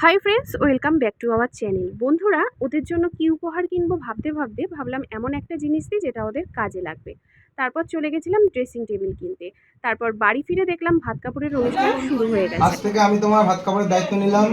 Hi friends, welcome back to our channel. বন্ধুরা, ওদের জন্য কি উপহার কিনবো ভাবতে ভাবতে ভাবলাম এমন একটা জিনিস দিই যেটা ওদের কাজে লাগবে। তারপর চলে গেছিলাম ড্রেসিং টেবিল কিনতে। তারপর বাড়ি ফিরে দেখলাম ভাত কাপড়ের অনুষ্ঠান শুরু হয়ে গেছে। আজ থেকে আমি তোমার ভাত কাপড়ের দায়িত্ব নিলাম।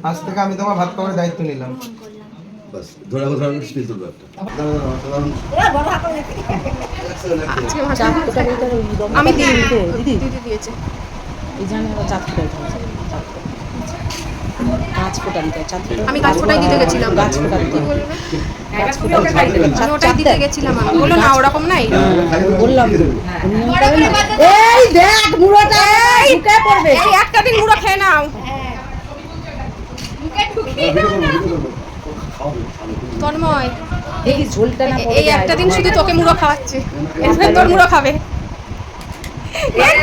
আজ থেকে আমি তোমার ভাত কাপড়ের দায়িত্ব নিলাম। বাস ধরে ধরে স্পিড তুলবে একটা। আমি দিদি দিয়েছে। এই জানে চাঁদ গাছ ফোটা দিতে আমি গাছ ফোটাই দিতে গেছিলাম। গাছ ফোটা দিতে ওটাই দিতে গেছিলাম। আমি বললো না ওরকম নাই। বললাম এই দেখ মুড়োটা ঢুকে পড়বে। এই একটা দিন মুড়ো খেয়ে নাও। তন্ময়, দেখি ঝোলটা না এই একটা দিন শুধু তোকে মুড়ো খাওয়াচ্ছে, এরপর তোর মুড়ো খাবে।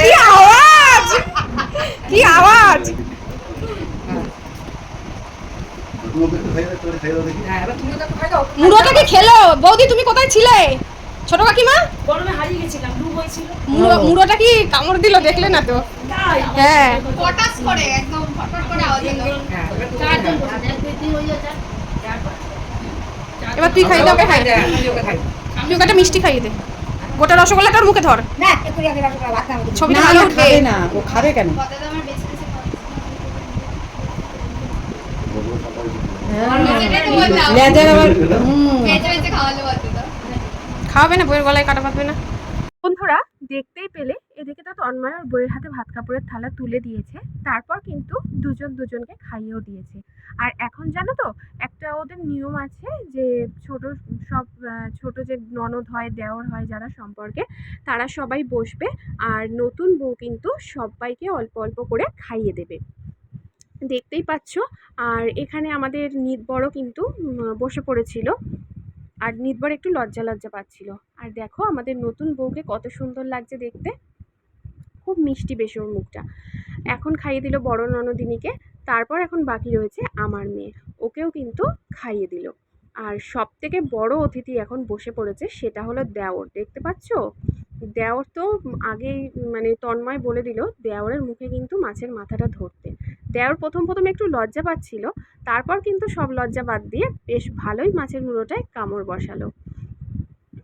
কি আওয়াজ, কি আওয়াজ! মুড়োটা কি খেলো? বৌদি তুমি কোথায় ছিলে? ছোট কাকিমা গরমে হারিয়ে গেছিলাম, ডুব হয়েছিল। মুড়োটা কি কামড় দিল দেখলে না তো? হ্যাঁ, পটাস করে একদম ফটফট করে আওয়াজ হলো। এবার তুই খাই দাও। খাই তুই একটা মিষ্টি খাইয়ে দে। গোটা রসগোল্লাটার মুখে ধর। না একটু আগে রাখো ভাত না ছবিটা না ভালো না উঠবে। খাবে না, ও খাবে কেন? কথা তো আমার বেশি বেশি লেজার আবার বেঁচে বেঁচে খাওয়ালে বলতে তো খাওয়াবে না, বইয়ের গলায় কাটা বাঁধবে না। বন্ধুরা, দেখতেই পেলে এদিকে তো তন্ময় আর বইয়ের হাতে ভাত কাপড়ের থালা তুলে দিয়েছে। তারপর কিন্তু দুজনকে খাইয়েও দিয়েছে। আর এখন জানো তো, একটা ওদের নিয়ম আছে যে ছোট যে ননদ হয়, দেওর হয় যারা সম্পর্কে, তারা সবাই বসবে। আর নতুন বউ কিন্তু সবাইকে অল্প অল্প করে খাইয়ে দেবে, দেখতেই পাচ্ছ। আর এখানে আমাদের নিতবরও কিন্তু বসে পড়েছিল। আর নিতবর একটু লজ্জা লজ্জা পাচ্ছিল। আর দেখো আমাদের নতুন বউকে কত সুন্দর লাগছে দেখতে, খুব মিষ্টি বেশ ওর মুখটা। এখন খাইয়ে দিল বড় ননদিনীকে। তারপর এখন বাকি রয়েছে আমার মেয়ে, ওকেও কিন্তু খাইয়ে দিল। আর সব থেকে বড় অতিথি এখন বসে পড়েছে, সেটা হলো দেওর। দেখতে পাচ্ছ, দেওর তো আগেই মানে তন্ময় বলে দিল দেওরের মুখে কিন্তু মাছের মাথাটা ধরতে। দেওর প্রথম একটু লজ্জা পাচ্ছিল, তারপর কিন্তু সব লজ্জা বাদ দিয়ে বেশ ভালোই মাছের মুড়োটায় কামড় বসালো।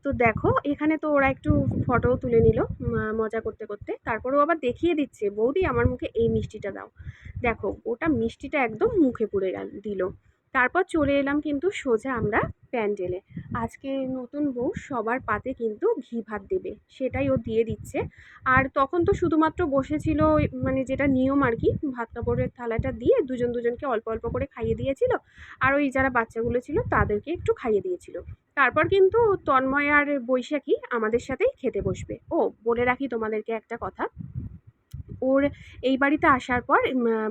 তো দেখো এখানে তো ওরা একটু ফটোও তুলে নিল মজা করতে করতে। তারপরেও আবার দেখিয়ে দিচ্ছে, বৌদি আমার মুখে এই মিষ্টিটা দাও। দেখো ওটা মিষ্টিটা একদম মুখে পুড়ে দিল। তারপর চলে এলাম কিন্তু সোজা আমরা প্যান্ডেলে। আজকে নতুন বউ সবার পাতে কিন্তু ঘি ভাত দেবে, সেটাই ও দিয়ে দিচ্ছে। আর তখন তো শুধুমাত্র বসেছিল, মানে যেটা নিয়ম আর কি, ভাত কাপড়ের থালাটা দিয়ে দুজনকে অল্প অল্প করে খাইয়ে দিয়েছিল। আর ওই যারা বাচ্চাগুলো ছিল তাদেরকে একটু খাইয়ে দিয়েছিল। তারপর কিন্তু তন্ময় আর বৈশাখী আমাদের সাথেই খেতে বসবে। ও বলে রাখি তোমাদেরকে একটা কথা, ওর এই বাড়িতে আসার পর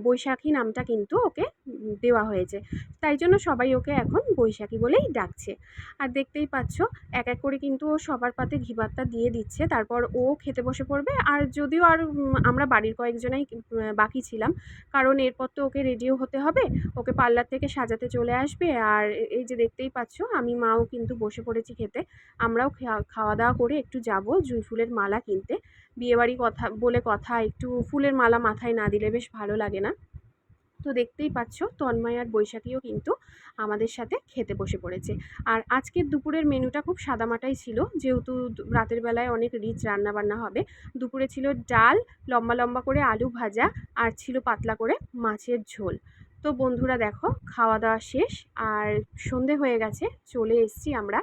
বৈশাখী নামটা কিন্তু ওকে দেওয়া হয়েছে। তাই জন্য সবাই ওকে এখন বৈশাখী বলেই ডাকছে। আর দেখতেই পাচ্ছ এক এক করে কিন্তু ও সবার পাতে ঘি ভাতটা দিয়ে দিচ্ছে। তারপর ও খেতে বসে পড়বে। আর যদিও আর আমরা বাড়ির কয়েকজনাই বাকি ছিলাম, কারণ এরপর তো ওকে রেডিও হতে হবে, ওকে পার্লার থেকে সাজাতে চলে আসবে। আর এই যে দেখতেই পাচ্ছ আমি মাও কিন্তু বসে পড়েছি খেতে। আমরাও খাওয়া দাওয়া করে একটু যাব জুঁই ফুলের মালা কিনতে। বিয়েবাড়ি কথা বলে কথা, একটু ফুলের মালা মাথায় না দিলে বেশ ভালো লাগে না। তো দেখতেই পাচ্ছ তন্ময় আর বৈশাখীও কিন্তু আমাদের সাথে খেতে বসে পড়েছে। আর আজকের দুপুরের মেনুটা খুব সাদামাটাই ছিল, যেহেতু রাতের বেলায় অনেক রিচ রান্না বান্না হবে। দুপুরে ছিল ডাল, লম্বা লম্বা করে আলু ভাজা, আর ছিল পাতলা করে মাছের ঝোল। তো বন্ধুরা দেখো খাওয়া দাওয়া শেষ, আর সন্ধে হয়ে গেছে। চলে এসেছি আমরা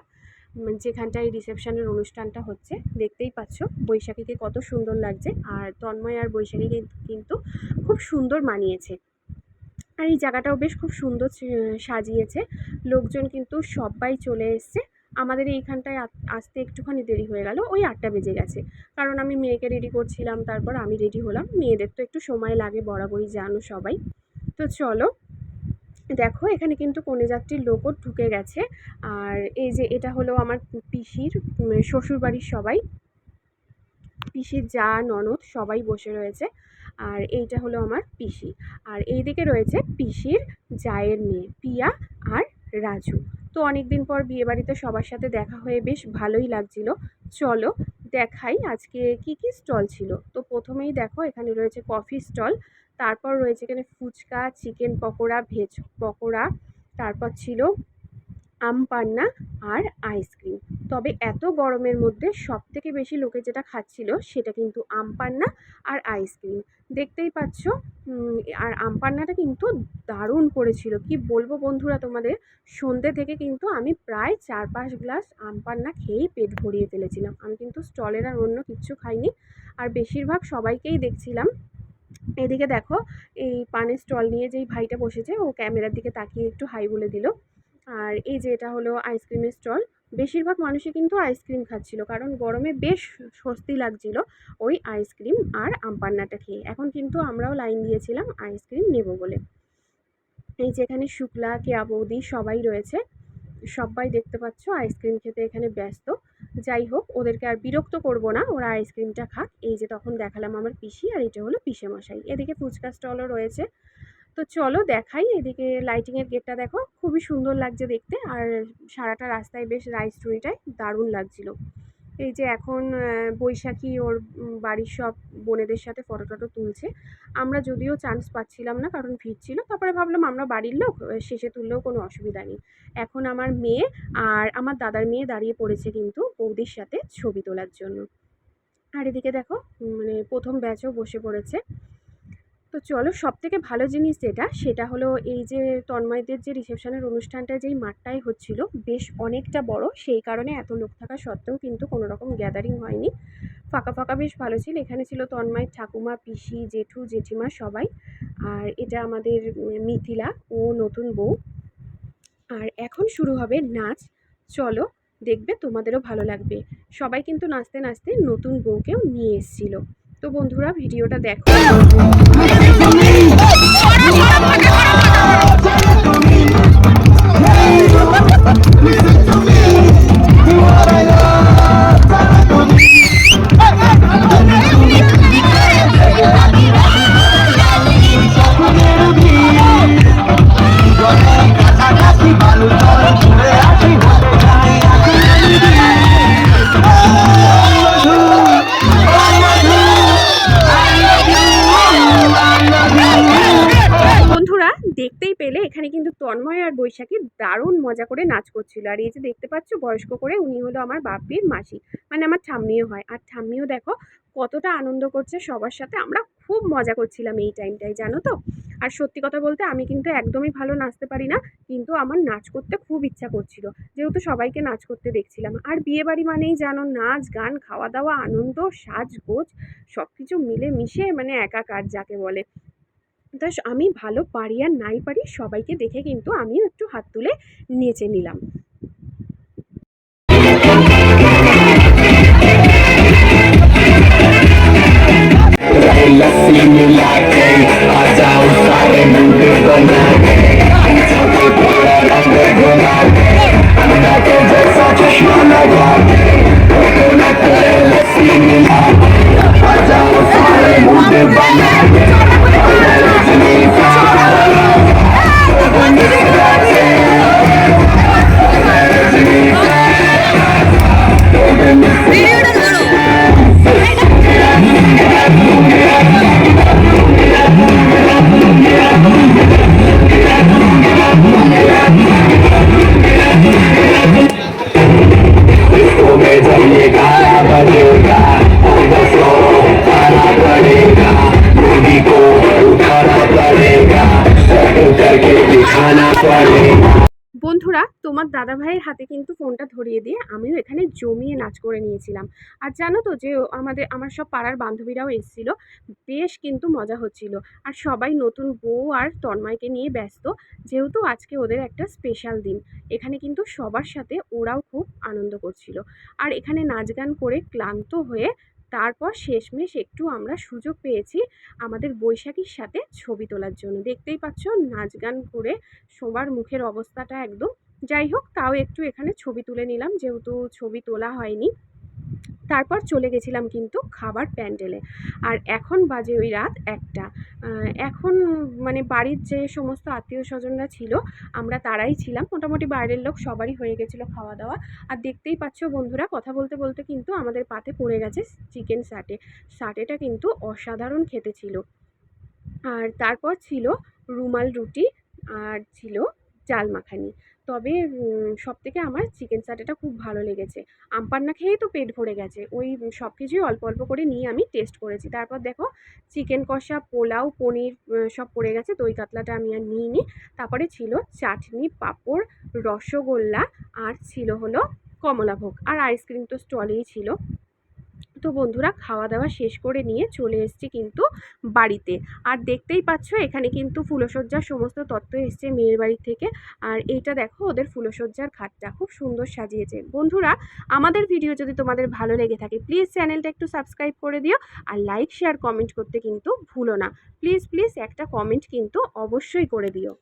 যেখানটায় রিসেপশনের অনুষ্ঠানটা হচ্ছে। দেখতেই পাচ্ছ বৈশাখীকে কত সুন্দর লাগছে, আর তন্ময় আর বৈশাখীকে কিন্তু খুব সুন্দর মানিয়েছে। আর এই জায়গাটাও বেশ খুব সুন্দর সাজিয়েছে। লোকজন কিন্তু সবাই চলে এসছে। আমাদের এইখানটায় আসতে একটুখানি দেরি হয়ে গেল, ওই 8টা বেজে গেছে। কারণ আমি মেয়েকে রেডি করছিলাম, তারপর আমি রেডি হলাম। মেয়েদের তো একটু সময় লাগে বরাবরই, জানো সবাই। তো চলো দেখো এখানে কিন্তু কনে যাত্রীর লোকও ঢুকে গেছে। আর এই যে এটা হলো আমার পিসির শ্বশুরবাড়ির সবাই, পিসির যা ননদ সবাই বসে রয়েছে। আর এইটা হলো আমার পিসি। আর এইদিকে রয়েছে পিসির জায়ের মেয়ে পিয়া আর রাজু। তো অনেকদিন পর বিয়েবাড়িতে সবার সাথে দেখা হয়ে বেশ ভালোই লাগছিল। চলো দেখাই আজকে কি কি স্টল ছিল। তো প্রথমেই দেখো এখানে রয়েছে কফি স্টল। তারপর রয়েছে এখানে ফুচকা, চিকেন পকোড়া, ভেজ পকোড়া, তারপর ছিল আম পান্না আর আইসক্রিম। তবে এত গরমের মধ্যে সবথেকে বেশি লোকে যেটা খাচ্ছিল সেটা কিন্তু আম পান্না আর আইসক্রিম। দেখতেই পাচ্ছ। আর আম পান্নাটা কিন্তু দারুণ করেছিল, কি বলবো বন্ধুরা তোমাদের। সন্ধ্যে থেকে কিন্তু আমি প্রায় 4-5 গ্লাস আম পান্না খেয়েই পেট ভরিয়ে ফেলেছিলাম। আমি কিন্তু স্টলের আর অন্য কিচ্ছু খাইনি, আর বেশিরভাগ সবাইকেই দেখছিলাম। এদিকে দেখো, এই পানের স্টল নিয়ে যেই ভাইটা বসেছে ও ক্যামেরার দিকে তাকিয়ে একটু হাই বলে দিল। আর এই যে এটা হলো আইসক্রিমের স্টল। বেশিরভাগ মানুষই কিন্তু আইসক্রিম খাচ্ছিল, কারণ গরমে বেশ স্বস্তি লাগছিল ওই আইসক্রিম আর আম পান্নাটা খেয়ে। এখন কিন্তু আমরাও লাইন দিয়েছিলাম আইসক্রিম নেব বলে। এই যে এখানে শুক্লা, কেয়া বৌদি সবাই রয়েছে। সবাই দেখতে পাচ্ছ আইসক্রিম খেতে এখানে ব্যস্ত। যাই হোক, ওদেরকে আর বিরক্ত করব না, ওরা আইসক্রিমটা খাক। এই যে তখন দেখালাম আমার পিসি, আর এটা হলো পিসে মশাই। এদিকে ফুচকা স্টলও রয়েছে। তো চলো দেখাই। এদিকে লাইটিংয়ের গেটটা দেখো, খুবই সুন্দর লাগছে দেখতে। আর সারাটা রাস্তায় বেশ রাইস ট্রিটাই দারুণ লাগছিল। এই যে এখন বৈশাখী ওর বাড়ির সব বোনেদের সাথে ফটো টটো তুলছে। আমরা যদিও চান্স পাচ্ছিলাম না, কারণ ভিড় ছিল। তারপরে ভাবলাম আমরা বাড়ির লোক, শেষে তুললেও কোনো অসুবিধা নেই। এখন আমার মেয়ে আর আমার দাদার মেয়ে দাঁড়িয়ে পড়েছে কিন্তু বৌদির সাথে ছবি তোলার জন্য। আর এদিকে দেখো, মানে প্রথম ব্যাচও বসে পড়েছে। তো চলো, সবথেকে ভালো জিনিস যেটা, সেটা হলো এই যে তন্ময়দের যে রিসেপশনের অনুষ্ঠানটা যেই মাঠটায় হচ্ছিল, বেশ অনেকটা বড়। সেই কারণে এত লোক থাকা সত্ত্বেও কিন্তু কোনো রকম গ্যাদারিং হয়নি। ফাঁকা ফাঁকা বেশ ভালো ছিল। এখানে ছিল তন্ময়ের ঠাকুমা, পিসি, জেঠু, জেঠিমা সবাই। আর এটা আমাদের মিথিলা, ও নতুন বউ। আর এখন শুরু হবে নাচ। চলো, দেখবে তোমাদেরও ভালো লাগবে। সবাই কিন্তু নাচতে নাচতে নতুন বউকেও নিয়ে এসেছিল। তো বন্ধুরা, ভিডিওটা দেখো। বন্ধুরা, দেখতেই পেলে এখানে কিন্তু তন্ময় আর বৈশাখী দারুণ মজা করে নাচ করছিল। আর এই যে দেখতে পাচ্ছ বয়স্ক করে, উনি হলো আমার বাপির মাসি, মানে আমার ঠাম্মিও হয়। আর ঠাম্মিও দেখো কতটা আনন্দ করছে সবার সাথে। আমরা খুব মজা করছিলাম এই টাইমটায়, জানো তো। আর সত্যি কথা বলতে আমি কিন্তু একদমই ভালো নাচতে পারি না, কিন্তু আমার নাচ করতে খুব ইচ্ছা করছিল, যেহেতু সবাইকে নাচ করতে দেখছিলাম। আর বিয়ে বাড়ি মানেই জানো, নাচ গান, খাওয়া দাওয়া, আনন্দ, সাজগোজ সব কিছু মিলে মিশে মানে একাকার যাকে বলে। তা আমি ভালো পারি আর নাই পারি, সবাইকে দেখে কিন্তু আমিও একটু হাত তুলে নেচে নিলাম। বন্ধুরা, তোমার দাদা ভাইয়ের হাতে কিন্তু ফোনটা ধরিয়ে দিয়ে আমিও এখানে জমিয়ে নাচ করে নিয়েছিলাম। আর জানো তো যে আমার সব পাড়ার বান্ধবীরাও এসেছিল, বেশ কিন্তু মজা হচ্ছিল। আর সবাই নতুন বউ আর তন্ময়কে নিয়ে ব্যস্ত, যেহেতু আজকে ওদের একটা স্পেশাল দিন। এখানে কিন্তু সবার সাথে ওরাও খুব আনন্দ করছিল। আর এখানে নাচ গান করে ক্লান্ত হয়ে তারপর শেষমেশ একটু আমরা সুযোগ পেয়েছি আমাদের বৈশাখীর সাথে ছবি তোলার জন্য। দেখতেই পাচ্ছ নাচ গান করে সবার মুখের অবস্থাটা একদম। যাই হোক, তাও একটু এখানে ছবি তুলে নিলাম, যেহেতু ছবি তোলা হয়নি। তারপর চলে গেছিলাম কিন্তু খাবার প্যান্ডেলে। আর এখন বাজে ওই রাত 1টা। এখন মানে বাড়ির যে সমস্ত আত্মীয় স্বজনরা ছিল, আমরা তারাই ছিলাম। মোটামুটি বাইরের লোক সবারই হয়ে গেছিলো খাওয়া দাওয়া। আর দেখতেই পাচ্ছ বন্ধুরা, কথা বলতে বলতে কিন্তু আমাদের পাতে পড়ে গেছে চিকেন সাটে। সাটেটা কিন্তু অসাধারণ খেতে ছিল। আর তারপর ছিল রুমাল রুটি আর ছিল চাল মাখানি। তবে সবথেকে আমার চিকেন চাটেটা খুব ভালো লেগেছে। আমপান্না খেয়েই তো পেট ভরে গেছে। ওই সব কিছুই অল্প অল্প করে নিয়ে আমি টেস্ট করেছি। তারপর দেখো চিকেন কষা, পোলাও, পনির সব পড়ে গেছে। দই কাতলাটা আমি আর নিইনি। তারপরে ছিল চাটনি, পাঁপড়, রসগোল্লা আর ছিল হলো কমলাভোগ, আর আইসক্রিম তো স্টলেই ছিল। তো বন্ধুরা খাওয়া দাওয়া শেষ করে নিয়ে চলে এসেছি কিন্তু বাড়িতে। আর দেখতেই পাচ্ছ এখানে কিন্তু ফুলসজ্জার সমস্ত তত্ত্ব এসছে মেয়ের বাড়ি থেকে। আর এইটা দেখো ওদের ফুলসজ্জার খাটটা খুব সুন্দর সাজিয়েছে। বন্ধুরা আমাদের ভিডিও যদি তোমাদের ভালো লেগে থাকে প্লিজ চ্যানেলটা একটু সাবস্ক্রাইব করে দিও, আর লাইক শেয়ার কমেন্ট করতে কিন্তু ভুলো না। প্লিজ প্লিজ একটা কমেন্ট কিন্তু অবশ্যই করে দিও।